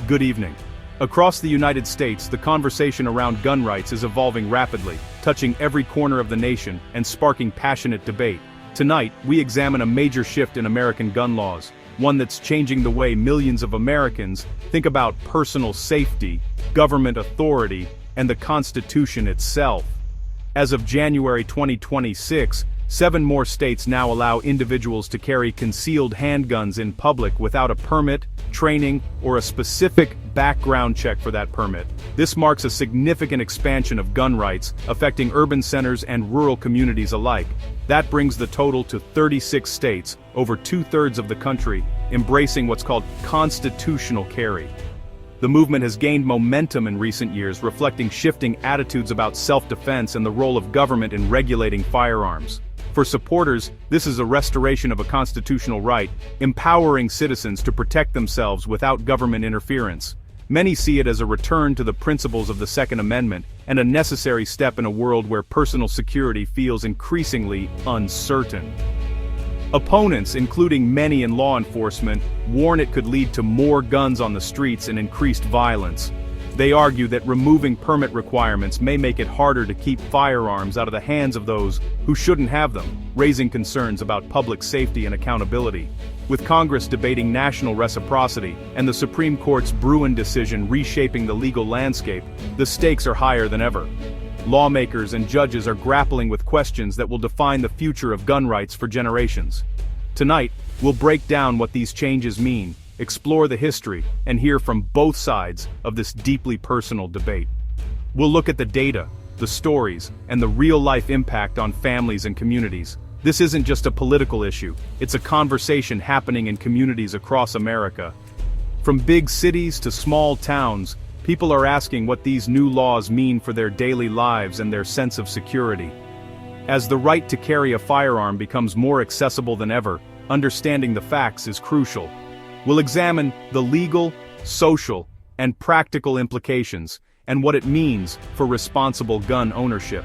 Good evening. Across the United States, the conversation around gun rights is evolving rapidly, touching every corner of the nation and sparking passionate debate. Tonight, we examine a major shift in American gun laws, one that's changing the way millions of Americans think about personal safety, government authority, and the Constitution itself. As of January 2026, 7 more states now allow individuals to carry concealed handguns in public without a permit, training, or a specific background check for that permit. This marks a significant expansion of gun rights, affecting urban centers and rural communities alike. That brings the total to 36 states, over 2/3 of the country, embracing what's called constitutional carry. The movement has gained momentum in recent years, reflecting shifting attitudes about self-defense and the role of government in regulating firearms. For supporters, this is a restoration of a constitutional right, empowering citizens to protect themselves without government interference. Many see it as a return to the principles of the Second Amendment, and a necessary step in a world where personal security feels increasingly uncertain. Opponents, including many in law enforcement, warn it could lead to more guns on the streets and increased violence. They argue that removing permit requirements may make it harder to keep firearms out of the hands of those who shouldn't have them, raising concerns about public safety and accountability. With Congress debating national reciprocity and the Supreme Court's Bruin decision reshaping the legal landscape, the stakes are higher than ever. Lawmakers and judges are grappling with questions that will define the future of gun rights for generations. Tonight, we'll break down what these changes mean, explore the history, and hear from both sides of this deeply personal debate. We'll look at the data, the stories, and the real-life impact on families and communities. This isn't just a political issue, it's a conversation happening in communities across America. From big cities to small towns, people are asking what these new laws mean for their daily lives and their sense of security. As the right to carry a firearm becomes more accessible than ever, understanding the facts is crucial. We'll examine the legal, social, and practical implications, and what it means for responsible gun ownership.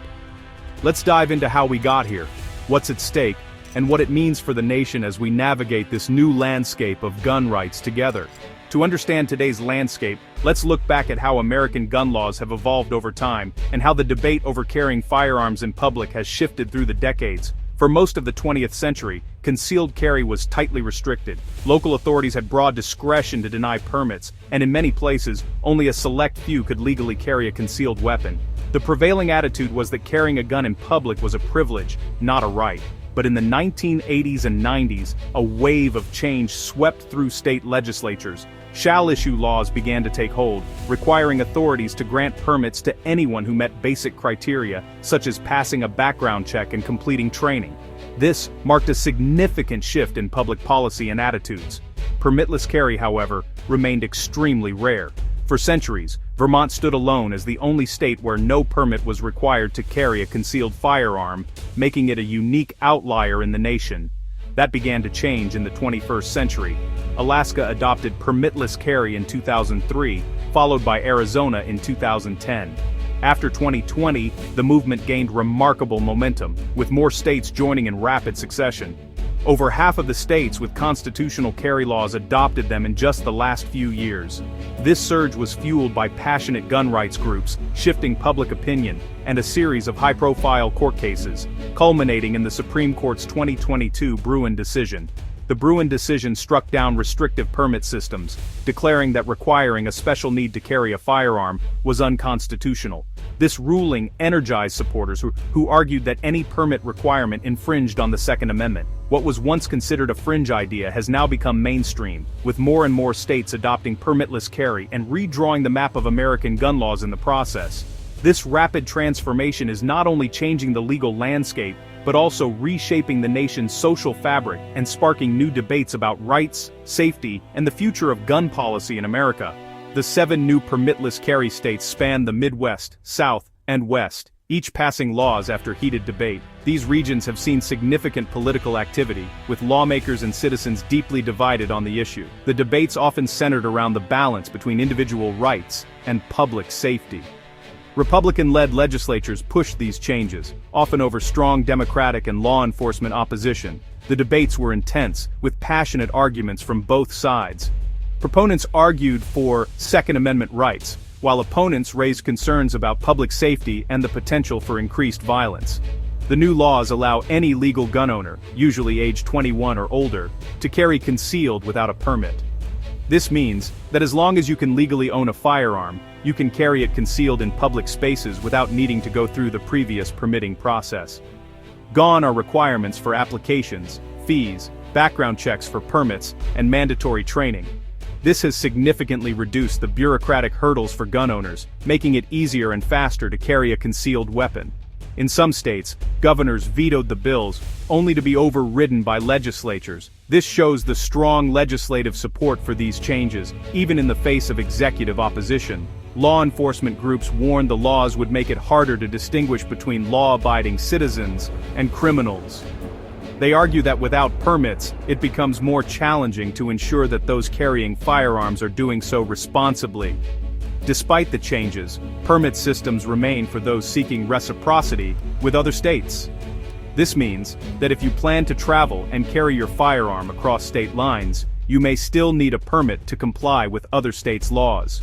Let's dive into how we got here, what's at stake, and what it means for the nation as we navigate this new landscape of gun rights together. To understand today's landscape, let's look back at how American gun laws have evolved over time, and how the debate over carrying firearms in public has shifted through the decades. For most of the 20th century, concealed carry was tightly restricted. Local authorities had broad discretion to deny permits, and in many places, only a select few could legally carry a concealed weapon. The prevailing attitude was that carrying a gun in public was a privilege, not a right. But in the 1980s and 90s, a wave of change swept through state legislatures. Shall-issue laws began to take hold, requiring authorities to grant permits to anyone who met basic criteria, such as passing a background check and completing training. This marked a significant shift in public policy and attitudes. Permitless carry, however, remained extremely rare. For centuries, Vermont stood alone as the only state where no permit was required to carry a concealed firearm, making it a unique outlier in the nation. That began to change in the 21st century. Alaska adopted permitless carry in 2003, followed by Arizona in 2010. After 2020, the movement gained remarkable momentum, with more states joining in rapid succession. Over half of the states with constitutional carry laws adopted them in just the last few years. This surge was fueled by passionate gun rights groups, shifting public opinion, and a series of high-profile court cases, culminating in the Supreme Court's 2022 Bruin decision. The Bruin decision struck down restrictive permit systems, declaring that requiring a special need to carry a firearm was unconstitutional. This ruling energized supporters who argued that any permit requirement infringed on the Second Amendment. What was once considered a fringe idea has now become mainstream, with more and more states adopting permitless carry and redrawing the map of American gun laws in the process. This rapid transformation is not only changing the legal landscape, but also reshaping the nation's social fabric and sparking new debates about rights, safety, and the future of gun policy in America. The 7 new permitless carry states span the Midwest, South, and West, each passing laws after heated debate. These regions have seen significant political activity, with lawmakers and citizens deeply divided on the issue. The debates often centered around the balance between individual rights and public safety. Republican-led legislatures pushed these changes, often over strong Democratic and law enforcement opposition. The debates were intense, with passionate arguments from both sides. Proponents argued for Second Amendment rights, while opponents raised concerns about public safety and the potential for increased violence. The new laws allow any legal gun owner, usually age 21 or older, to carry concealed without a permit. This means that as long as you can legally own a firearm, you can carry it concealed in public spaces without needing to go through the previous permitting process. Gone are requirements for applications, fees, background checks for permits, and mandatory training. This has significantly reduced the bureaucratic hurdles for gun owners, making it easier and faster to carry a concealed weapon. In some states, governors vetoed the bills, only to be overridden by legislatures. This shows the strong legislative support for these changes, even in the face of executive opposition. Law enforcement groups warned the laws would make it harder to distinguish between law-abiding citizens and criminals. They argue that without permits, it becomes more challenging to ensure that those carrying firearms are doing so responsibly. Despite the changes, permit systems remain for those seeking reciprocity with other states. This means that if you plan to travel and carry your firearm across state lines, you may still need a permit to comply with other states' laws.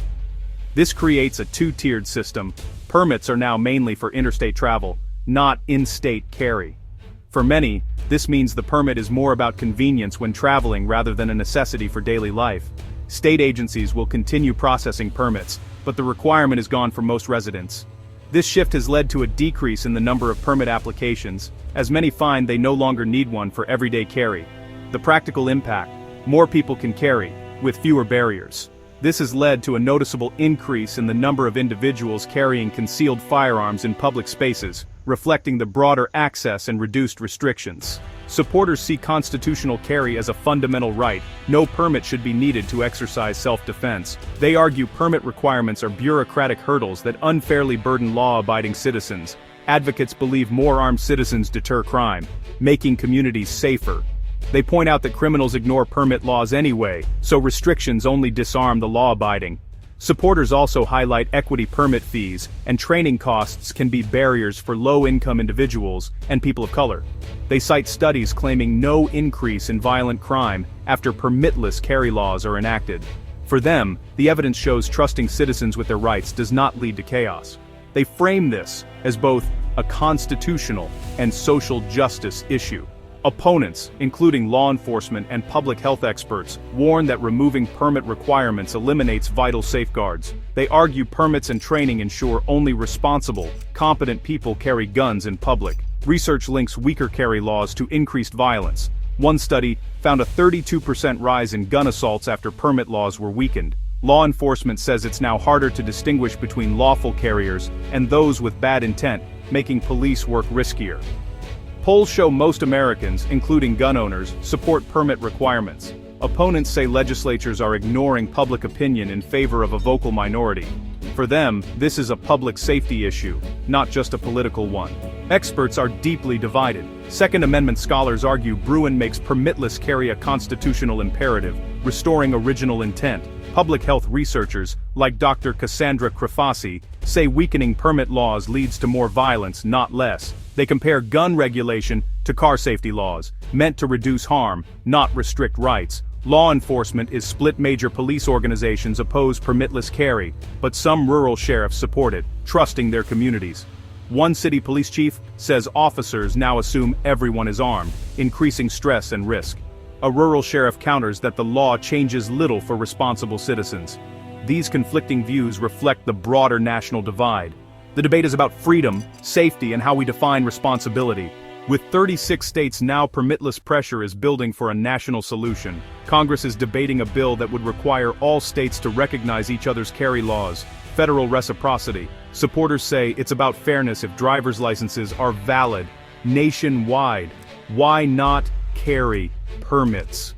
This creates a two-tiered system. Permits are now mainly for interstate travel, not in-state carry. For many, this means the permit is more about convenience when traveling rather than a necessity for daily life. State agencies will continue processing permits, but the requirement is gone for most residents. This shift has led to a decrease in the number of permit applications, as many find they no longer need one for everyday carry. The practical impact: more people can carry, with fewer barriers. This has led to a noticeable increase in the number of individuals carrying concealed firearms in public spaces, reflecting the broader access and reduced restrictions. Supporters see constitutional carry as a fundamental right. No permit should be needed to exercise self-defense. They argue permit requirements are bureaucratic hurdles that unfairly burden law-abiding citizens. Advocates believe more armed citizens deter crime, making communities safer. They point out that criminals ignore permit laws anyway, so restrictions only disarm the law-abiding. Supporters also highlight equity permit fees and training costs can be barriers for low-income individuals and people of color. They cite studies claiming no increase in violent crime after permitless carry laws are enacted. For them, the evidence shows trusting citizens with their rights does not lead to chaos. They frame this as both a constitutional and social justice issue. Opponents, including law enforcement and public health experts, warn that removing permit requirements eliminates vital safeguards. They argue permits and training ensure only responsible, competent people carry guns in public. Research links weaker carry laws to increased violence. One study found a 32% rise in gun assaults after permit laws were weakened. Law enforcement says it's now harder to distinguish between lawful carriers and those with bad intent, making police work riskier. Polls show most Americans, including gun owners, support permit requirements. Opponents say legislatures are ignoring public opinion in favor of a vocal minority. For them, this is a public safety issue, not just a political one. Experts are deeply divided. Second Amendment scholars argue Bruin makes permitless carry a constitutional imperative, restoring original intent. Public health researchers, like Dr. Cassandra Crafasi, say weakening permit laws leads to more violence, not less. They compare gun regulation to car safety laws, meant to reduce harm, not restrict rights. Law enforcement is split. Major police organizations oppose permitless carry, but some rural sheriffs support it, trusting their communities. One city police chief says officers now assume everyone is armed, increasing stress and risk. A rural sheriff counters that the law changes little for responsible citizens. These conflicting views reflect the broader national divide. The debate is about freedom, safety, and how we define responsibility. With 36 states now, permitless pressure is building for a national solution. Congress is debating a bill that would require all states to recognize each other's carry laws. Federal reciprocity. Supporters say it's about fairness if driver's licenses are valid nationwide. Why not carry permits?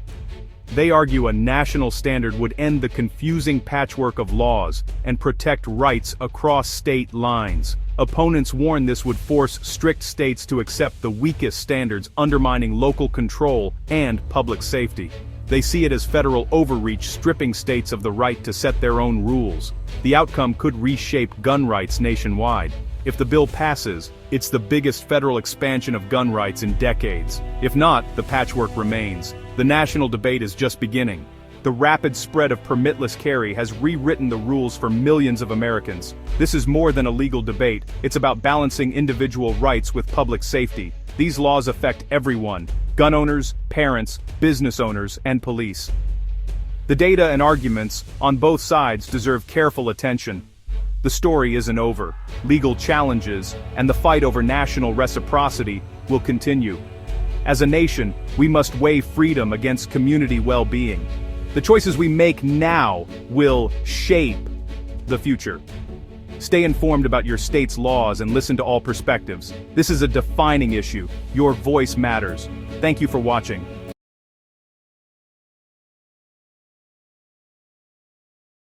They argue a national standard would end the confusing patchwork of laws and protect rights across state lines. Opponents warn this would force strict states to accept the weakest standards, undermining local control and public safety. They see it as federal overreach, stripping states of the right to set their own rules. The outcome could reshape gun rights nationwide. If the bill passes, it's the biggest federal expansion of gun rights in decades. If not, the patchwork remains. The national debate is just beginning. The The rapid spread of permitless carry has rewritten the rules for millions of Americans. This is more than a legal debate, it's about balancing individual rights with public safety. These laws affect everyone: gun owners, parents, business owners, and police. The data and arguments on both sides deserve careful attention. The story isn't over. Legal challenges and the fight over national reciprocity will continue. As a nation, we must weigh freedom against community well-being. The choices we make now will shape the future. Stay informed about your state's laws and listen to all perspectives. This is a defining issue. Your voice matters. Thank you for watching.